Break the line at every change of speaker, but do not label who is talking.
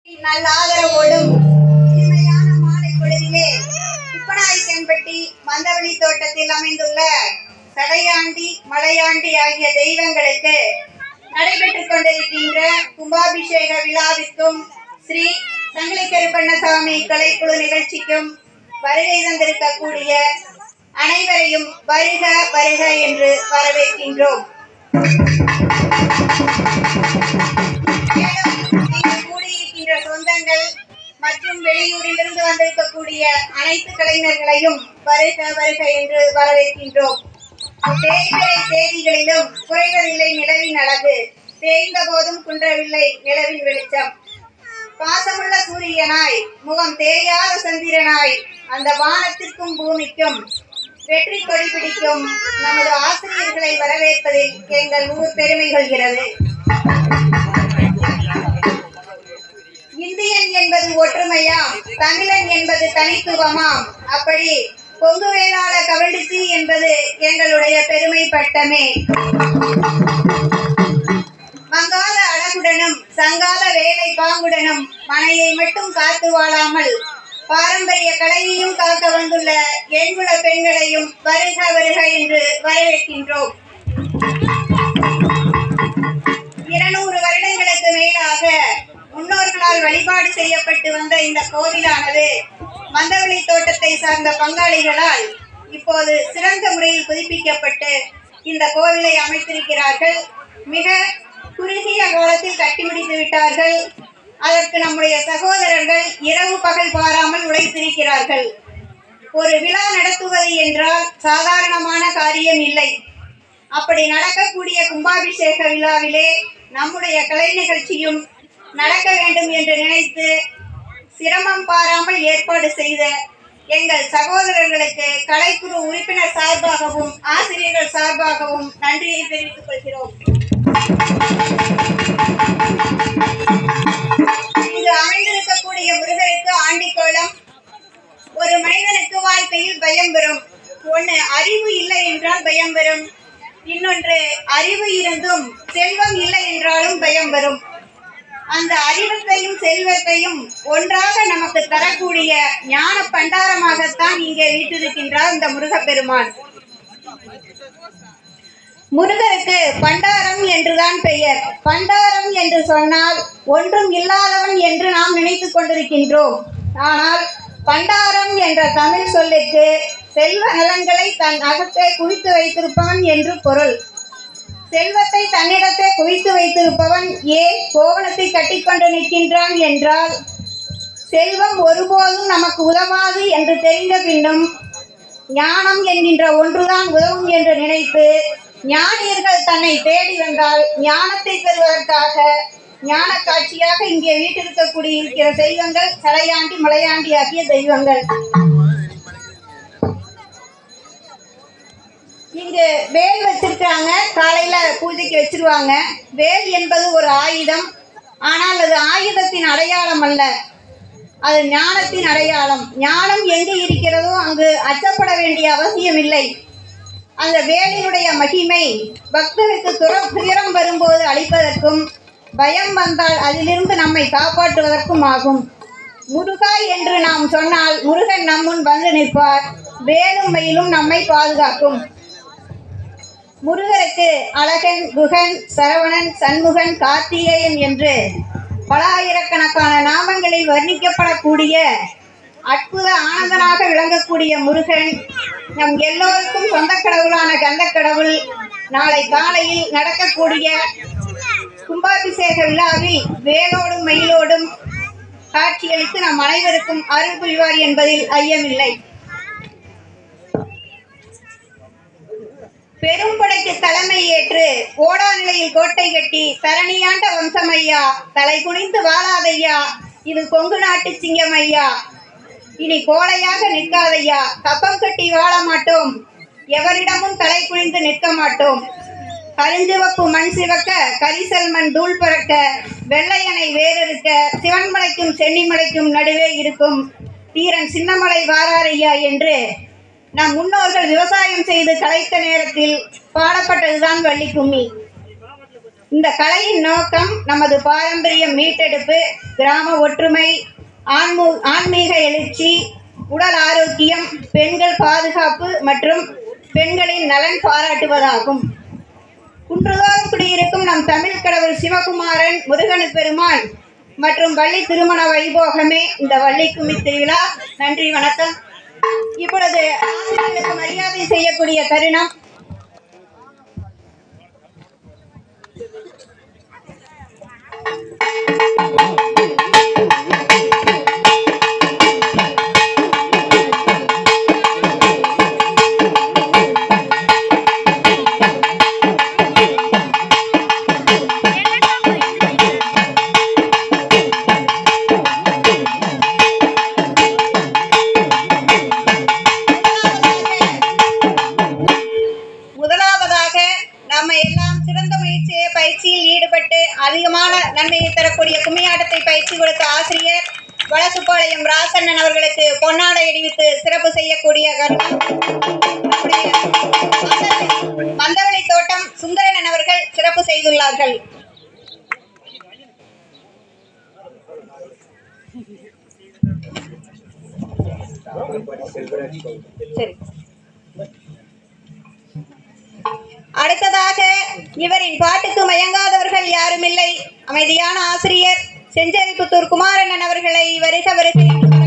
நல்ல ஆதரவோடும் இனிமையான மாலை பொழுதிலே குப்பநாயக்கன்பட்டி மந்தவெளி தோட்டத்தில் அமைந்துள்ள சடையாண்டி மலையாண்டி ஆகிய தெய்வங்களுக்கு நடைபெற்றுக் கொண்டிருக்கின்ற கும்பாபிஷேக விழாவிற்கும் ஸ்ரீ சங்கிலி கருப்பண்ணசாமி கலைக்குழு நிகழ்ச்சிக்கும் வருகை தந்திருக்கக்கூடிய அனைவரையும் வருக வருக என்று வரவேற்கின்றோம். சொந்தங்கள் மற்றும் வெளியூரிலிருந்து வந்திருக்கக்கூடிய அனைத்து கலைஞர்களையும் வருக வருக என்று வரவேற்கின்றோம். தேய்பிறை தேதிகளிலும் குறைவதில்லை நிலவின் அழகு, தேய்ந்த போதும் குன்றவில்லை நிலவின் வெளிச்சம். பாசமுள்ள சூரியனாய் முகம் தேயாத சந்திரனாய் அந்த வானத்திற்கும் பூமிக்கும் வெற்றி கொடி பிடிக்கும் நமது ஆசிரியர்களை வரவேற்பதில் எங்கள் ஊர் பெருமை கொள்கிறது. இந்தியன் என்பது ஒற்றுமையாம், தமிழன் என்பது தனித்துவமாம். அப்படி கொங்கு வேளாள கவண்டிச்சி என்பது எங்களுடைய பெருமை பட்டமே. மங்காத அழகுடனும் சங்காத வேலை பாங்குடனும் மனையை மட்டும் காத்து வாழாமல் பாரம்பரிய கலையையும் காக்க வந்துள்ள எண்குல பெண்களையும் வருக வருக என்று வரவேற்கின்றோம். 200 வருடங்களுக்கு மேலாக முன்னோர்களால் வழிபாடு செய்யப்பட்டு வந்த இந்த கோவிலானது மந்தவெளி தோட்டத்தை சார்ந்த பங்காளிகளால் இப்போது சிறந்த முறையில் புதுப்பிக்கப்பட்டு இந்த கோவிலை அமைத்திருக்கிறார்கள். மிக குறுகிய காலத்தில் கட்டி முடித்து விட்டார்கள். அதற்கு நம்முடைய சகோதரர்கள் இரவு பகல் பாராமல் உழைத்திருக்கிறார்கள். ஒரு விழா நடத்துவது என்றால் சாதாரணமான காரியம் இல்லை. அப்படி நடக்கக்கூடிய கும்பாபிஷேக விழாவிலே நம்முடைய கலை நிகழ்ச்சியும் நடக்க வேண்டும் என்று நினைத்து சிரமம் பாராமல் ஏற்பாடு செய்த எங்கள் சகோதரர்களுக்கு கலைக்குழு உறுப்பினர் சார்பாகவும் ஆசிரியர்கள் சார்பாகவும் நன்றியை தெரிவித்துக் கொள்கிறோம். இங்கு அமைந்திருக்கக்கூடிய முருகருக்கு ஆண்டிக்கோலம். ஒரு மனிதனுக்கு வாழ்க்கையில் பயம் வரும். ஒன்று, அறிவு இல்லை என்றால் பயம் வரும். இன்னொன்று, அறிவு இருந்தும் செல்வம் இல்லை என்றாலும் பயம் வரும். அந்த அறிவத்தையும் செல்வத்தையும் ஒன்றாக நமக்கு தரக்கூடிய ஞான பண்டாரமாகத்தான் இங்கே வீட்டிருக்கின்றார் இந்த முருகப்பெருமான். முருகருக்கு பண்டாரம் என்றுதான் பெயர். பண்டாரம் என்று சொன்னால் ஒன்றும் இல்லாதவன் என்று நாம் நினைத்துக் கொண்டிருக்கின்றோம். ஆனால் பண்டாரம் என்ற தமிழ் சொல்லுக்கு செல்வ நலன்களை தன் அகத்தை குவித்து வைத்திருப்பவன் என்று பொருள். செல்வத்தை தன்னிடத்தை குவித்து வைத்திருப்பவன் ஏன் கோவணத்தை கட்டிக்கொண்டு நிற்கின்றான் என்றால், செல்வம் ஒருபோதும் நமக்கு உதவாது என்று தெரிந்த பின்னும் ஞானம் என்கின்ற ஒன்றுதான் உதவும் என்று நினைத்து ஞானியர்கள் தன்னை தேடி வந்தால் ஞானத்தை பெறுவதற்காக ஞான காட்சியாக இங்கே வீட்டிருக்கக்கூடிய இருக்கிற தெய்வங்கள் சடையாண்டி மலையாண்டி ஆகிய தெய்வங்கள். இங்கு வேல் வச்சிருக்காங்க. காலையில பூஜைக்கு வச்சிருவாங்க. வேல் என்பது ஒரு ஆயுதம். ஆனால் அது ஆயுதத்தின் அடையாளம் அல்ல, அது ஞானத்தின் அடையாளம். ஞானம் எங்கு இருக்கிறதோ அங்கு அச்சப்பட வேண்டிய அவசியம் இல்லை. அந்த வேலினுடைய மகிமை பக்தனுக்கு துயரம் வரும்போது அளிப்பதற்கும், பயம் வந்தால் அதிலிருந்து நம்மை காப்பாற்றுவதற்கும் ஆகும். முருகா என்று நாம் சொன்னால் முருகன் நம்முன் வந்து நிற்பார். வேலும் மயிலும் நம்மை பாதுகாக்கும். முருகருக்கு அழகன், குகன், சரவணன், சண்முகன், கார்த்திகேயன் என்று பல ஆயிரக்கணக்கான நாமங்களில் வர்ணிக்கப்படக்கூடிய அற்புத ஆனந்தனாக விளங்கக்கூடிய முருகன் நம் எல்லோருக்கும் சொந்த கடவுளான கந்த கடவுள். நாளை காலையில் நடக்கக்கூடிய கும்பாபிஷேக விழாவில் வேலோடும் மயிலோடும் காட்சியளித்து நம் அனைவருக்கும் அருள் புரிவார் என்பதில் ஐயமில்லை. பெரும்படைக்கு தலைமை ஏற்று ஓடா நிலையில் கோட்டை கட்டி தரணியாண்ட வம்சமையா, தலை குனிந்து வாழாதையா, இது கொங்கு நாட்டு சிங்கம் ஐயா. இனி கோலையாக நிற்காதையா, கப்பம் கட்டி வாழ மாட்டோம், எவரிடமும் தலை குனிந்து நிற்க மாட்டோம். கருஞ்சிவப்பு மண் சிவக்க, கரிசல் மண் தூள் பறக்க, வெள்ளையனை வேறறுக்க, சிவன்மலைக்கும் சென்னிமலைக்கும் நடுவே இருக்கும் வீரன் சின்னமலை வாராரையா என்று நம் முன்னோர்கள் விவசாயம் செய்து கலைத்த நேரத்தில் பாடப்பட்டதுதான் வள்ளி கும்மி. இந்த கலையின் நோக்கம் நமது பாரம்பரியம் மீட்டெடுப்பு, கிராம ஒற்றுமை, ஆன்மீக எழுச்சி, உடல் ஆரோக்கியம், பெண்கள் பாதுகாப்பு மற்றும் பெண்களின் நலன் பாராட்டுவதாகும். குன்றுதோறும் குடியிருக்கும் நம் தமிழ் கடவுள் சிவகுமாரன், முருகனு பெருமான் மற்றும் வள்ளி திருமண வைபோகமே இந்த வள்ளி கும்மி திருவிழா. நன்றி, வணக்கம். இப்பொழுது ஆசிரியர்களுக்கு மரியாதை செய்யக்கூடிய தருணம். பயிற்சியில் ஈடுபட்டு அதிகமான நன்மையை தரக்கூடிய கும்மியாட்டத்தை பயிற்சி கொடுத்த ஆசிரியர் வலசுப்பாளையம் ராசண்ணன் அவர்களுக்கு பொன்னாடை அணிவித்து சிறப்பு செய்யக்கூடிய மந்தவெளி தோட்டம் சுந்தரன் அவர்கள் சிறப்பு செய்துள்ளார்கள். சரி, அடுத்ததாக இவரின் பாட்டுக்கு மயங்காதவர்கள் யாருமில்லை, அமைதியான ஆசிரியர் செஞ்சேரிப்புத்தூர் குமாரண்ணன் அவர்களை வருக வருக